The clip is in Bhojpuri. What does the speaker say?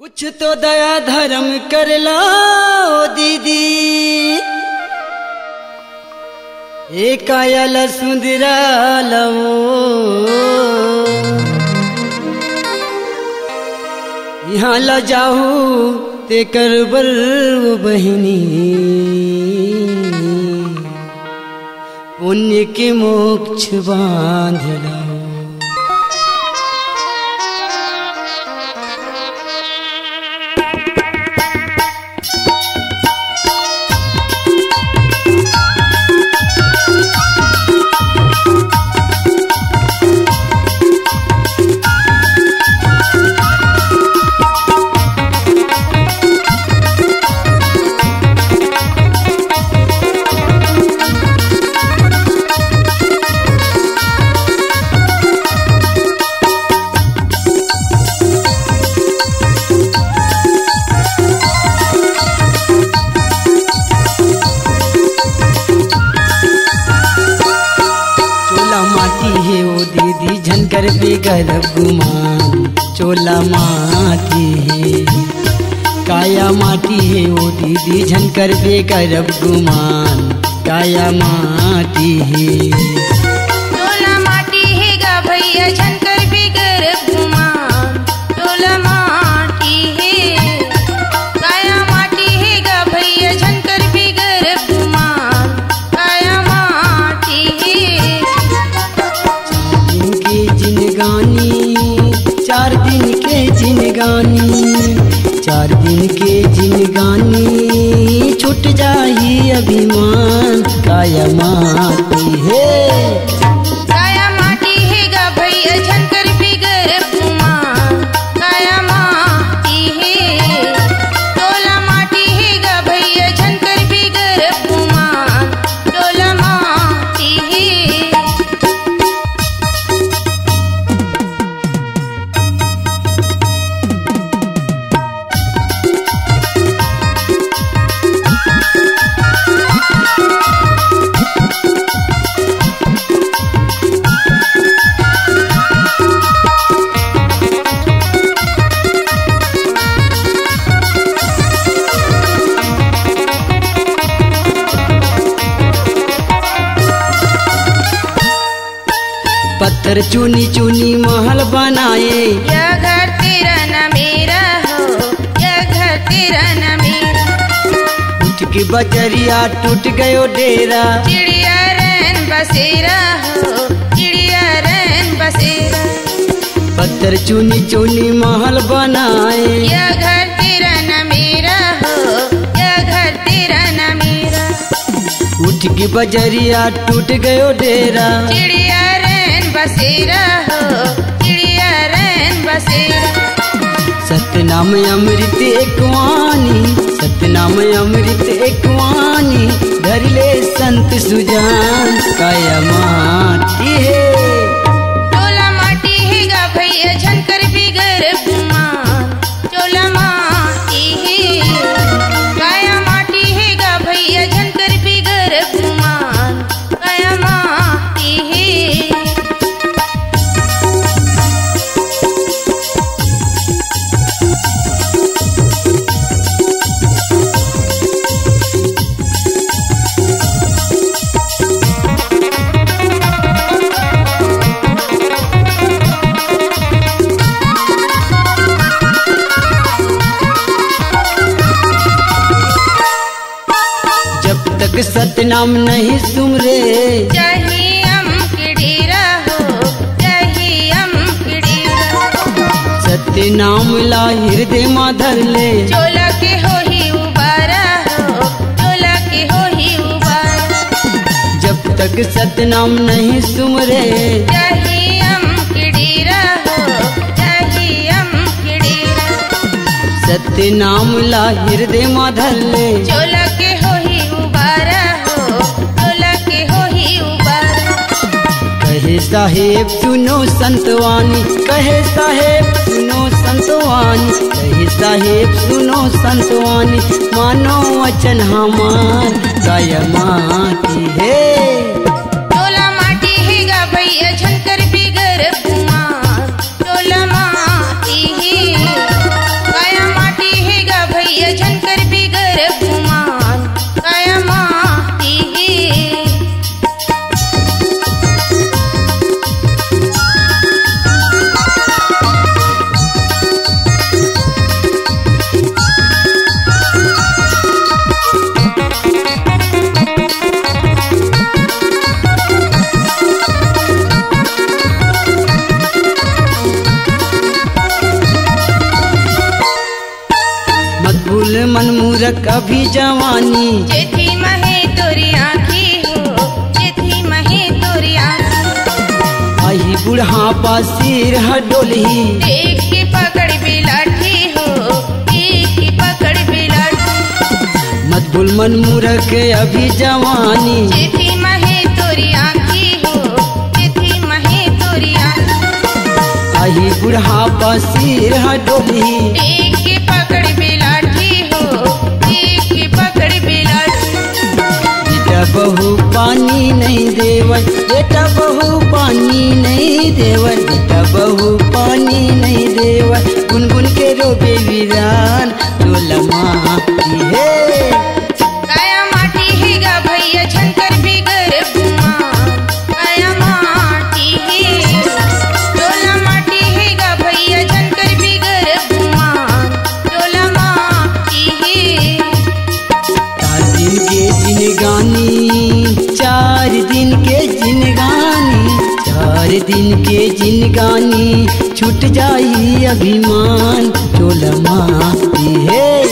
कुछ तो दया धर्म कर लो दीदी, एक आयल सुंदरा लो यहाँ ला जाऊ ते करबर बहिनी, पुण्य के मोक्ष बांध लो। दीदी झनकर पे गरब गुमान, चोला माटी है काया माटी है ओ दीदी झनकर पे गरब गुमान, काया माटी है चोला माटी है गा भैया झनकर पे गरब गुमान, चोला माटी है काया माटी है गा भैया झनकर पे गरब गुमान, काया माटी है। चार दिन के जिनगानी, चार दिन के जिनगानी छूट जाही अभिमान, काया माटी है काया माटी है गा भैया झनकर पे गरब गुमान, काया माटी है चोला माटी है गा भैया झनकर पे गरब गुमान, चोला माटी है। पत्थर चुनी चुनी महल बनाए, यह घर तेरा न मेरा हो, यह घर तेरा न मेरा। उठ के बजरिया टूट गयो डेरा, चिड़िया रैन बसेरा हो, चिड़िया रैन बसेरा। पत्थर चुनी चुनी महल बनाए, यह घर तेरा न मेरा हो, यह घर तेरा न मेरा। उठ के बजरिया टूट गयो डेरा, चिड़िया रैन बसेरा हो, चिड़िया रैन बसेरा। सतनाम अमृत एक वाणी, सतनाम अमृत एक वाणी धर ले संत सुजान, काया माटी है चोला माटी है गा भैया झनकर पे गरब गुमान, चोला माटी है काया माटी है गा भैया झनकर पे गरब गुमान, काया माटी है। जब तक सतनाम नहीं सुमरे, चाहे हम के डेरा हो, चाहे हम के डेरा। सतनाम ला हृदय में धर ले, चोला के हो ही उबारा हो, चोला के हो ही उबारा। जब तक सतनाम नहीं सुमरे, चाहे हम के डेरा हो, चाहे हम के डेरा। सतनाम ला हृदय में धर ले, चोला के हो ही उबारा हो, चोला के हो ही उबारा। कहे साहेब सुनो संतवानी, कहे साहेब सुनो संतवानी, कहे साहेब सुनो संतवानी, मानो वचन हमार, काया माटी है चोला माटी है गा भैया झनकर पे गरब गुमान, चोला माटी है काया मन मूरख अभी जवानी। जेठी महे तोरी आँखी हो, जेठी महे तोरी आँखी। आई बुढ़ापा सिर हडोलही, एक की पकड़ बिलाठी हो, एक की पकड़ बिलाठी। मत भूल मन मूरख अभी जवानी। जेठी महे तोरी आँखी हो, जेठी महे तोरी आँखी। आई बुढ़ापा सिर हडोलही, एक की पकड़ बिलाठी हो, एक की पकड़ बिलाठी। बेटा बहू पानी नहीं देवर, बेटा बहू पानी नहीं देवर, बेटा बहू पानी नहीं देवर। गुनगुन के रोबे वीरान टोला माटी है। काया माटी है गा भैया झंकर बिगर गुमान, काया माटी है। टोला माटी है गा भैया झंकर बिगर गुमान, टोला माटी है। 4 दिन के जिनगानी, 4 दिन के जिनगानी, 4 दिन के जिनगानी, छूट जाई अभिमान टोला माटी है।